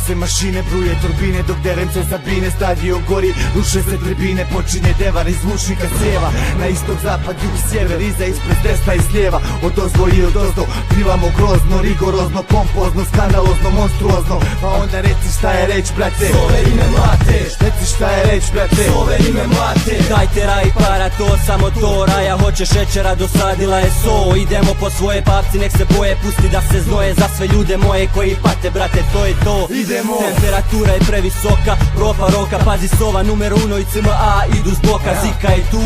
se mašine, bruje turbine, dok derem se zabine, stadion gori, ruše se tribine, počinje devar iz zvučnika sjeva. Na istok, zapad, jug, sjever, iza, ispred, desna i slijeva, od ozgo i od ozdo, plivamo grozno, rigorozno, pompozno, skandalozno, monstruozno. Pa onda reci šta je reć, brate, Soveri me mlate, reci šta je reć, brate, soveri me mlate. Dajte raj para, to samo to, raja hoće šećera, dosadila je so. Idemo po svoje papci, nek se boje, pusti da se znoje za sve ljude moje koji pate, brate, to je to. Idemo. Temperatura je previsoka, propa roka, pazi sova, numero uno i CMA idu s boka, Zika je tu.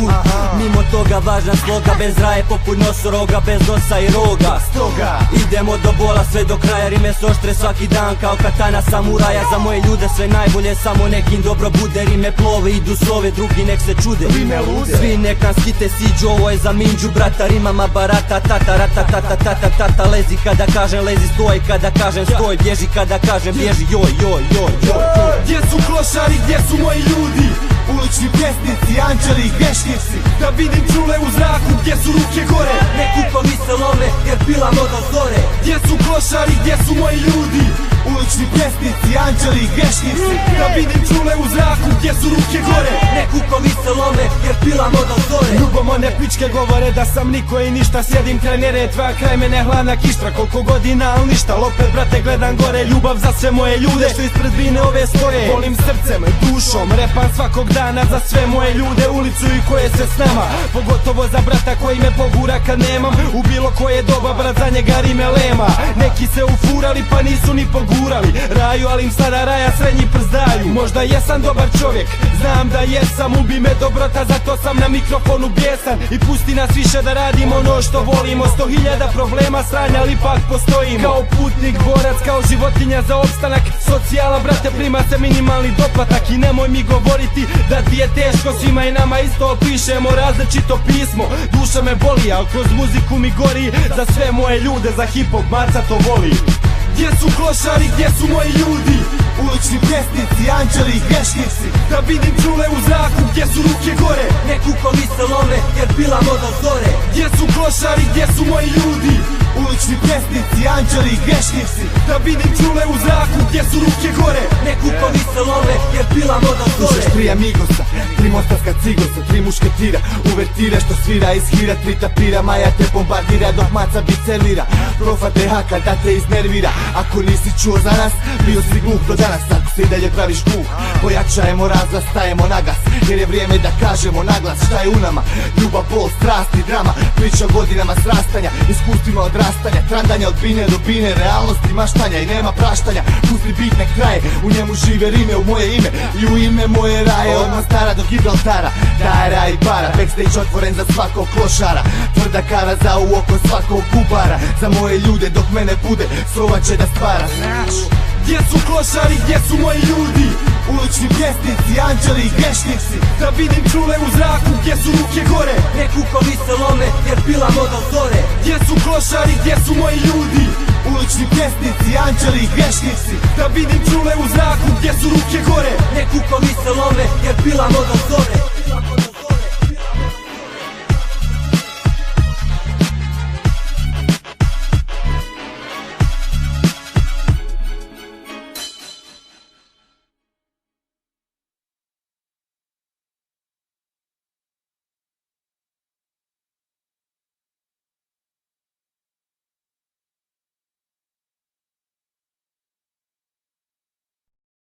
Mimo toga važna sloga, bez raje poput nosoroga, bez nosa i roga. Stoga Idemo do bola sve do kraja, rime se oštre svaki dan kao katana samuraja. Za moje ljude sve najbolje, samo nekim dobro bude. Rime plove, idu slove, drugi nek se čude. Rime lude. Svi nek nam skite siđu, ovo je za minđu brata. Rimama barata, tata, rata, tata, tata, tata. Lezi kada kažem lezi, stoj kada kažem stoj. Bježi kada kažem bježi, joj, joj, joj, joj. Gdje su klošari, gdje su moji ljudi? Ulični pjesnici, anđeli i grešnici. Da vidim čule u zraku, gdje su ruke gore? Ne kukovi se lome, jer pilamo do zore. Gdje su klošari, gdje su moji ljudi? Ulični pjesnici, anđeli i grešnici. Da vidim čule u zraku, gdje su ruke gore? Ne kukovi se lome, jer pilamo do zore. Ljubom one pičke govore da sam niko i ništa. Sjedim kraj Neretve, a kraj mene hladna kištra. Koliko godina, al ništa, opet brate gledam gore. Ljubav za sve moje ljude što ispred bine ove stoje. Volim srcem, dušom, repam svakog dana za sve moje ljude, ulicu i koje se s nama. Pogotovo za brata koji me pogura kad nemam. U bilo koje doba brat za njega rime lema. Neki se ufurali pa nisu ni pogurali raju, ali im sada raja srednji przdaju. Možda jesam dobar čovjek, znam da jesam. Ubi me dobrota, zato sam na mikrofonu bijesan. I pusti nas više da radimo ono što volimo. 100.000 problema sranja, ali ipak postojimo. Kao putnik, borac, kao životinja za opstanak. Socijala brate, prima se minimalni doplatak. I nemoj mi govoriti da ti je teško, svima i nama isto pišemo različito pismo. Duša me boli, al kroz muziku mi gori. Za sve moje ljude, za hip-hop Marca to voli. Gdje su klošari, gdje su moji ljudi? Ulični pjesnici, anđeli i grešnici. Da vidim čule u zraku, gdje su ruke gore? Ne kukovi se lome, jer pilamo do zore. Gdje su klošari, gdje su moji ljudi? Ulični pjesnici, anđeli i grešnici. Da vidim čule u zraku, gdje su ruke gore? Ne kukovi se lome, jer pilamo do zore. Slušaš tri amigosa, tri mostarska cigosa, tri mušketira, uvertira što svira iz hira, tri tapira, Maja te bombardira dok maca bicelira. Profa te haka da te iznervira. Ako nisi čuo za nas, bio si gluh do danas. Ako se i dalje praviš gluh, pojačajemo razglas, stajemo na gas, jer je vrijeme da kažemo naglas šta je u nama. Ljubav, bol, strast i drama, priča o godinama srastanja, iskustvima odrastanja, trandanja od bine do bine, realnosti maštanja i nema praštanja. Pusti bit nek traje, u njemu žive rime u moje ime i u ime moje raje. Od Mostara do Gibraltara, daje raj i para, backstage otvoren za svakog klošara, tvrda kara za u oko svakog bubara. Za moje ljude dok mene bude, sova će da stvara. Gdje su klošari, gdje su moji ljudi? Ulični pjesnici, anđeli i grešnici. Da vidim čule u zraku, gdje su ruke gore? Ne kukovi se lome, jer pilamo do zore. Gdje su klošari, gdje su moji ljudi? Ulični pjesnici, anđeli i grešnici. Da vidim čule u zraku, gdje su ruke gore? Ne kukovi se lome, jer pilamo do zore.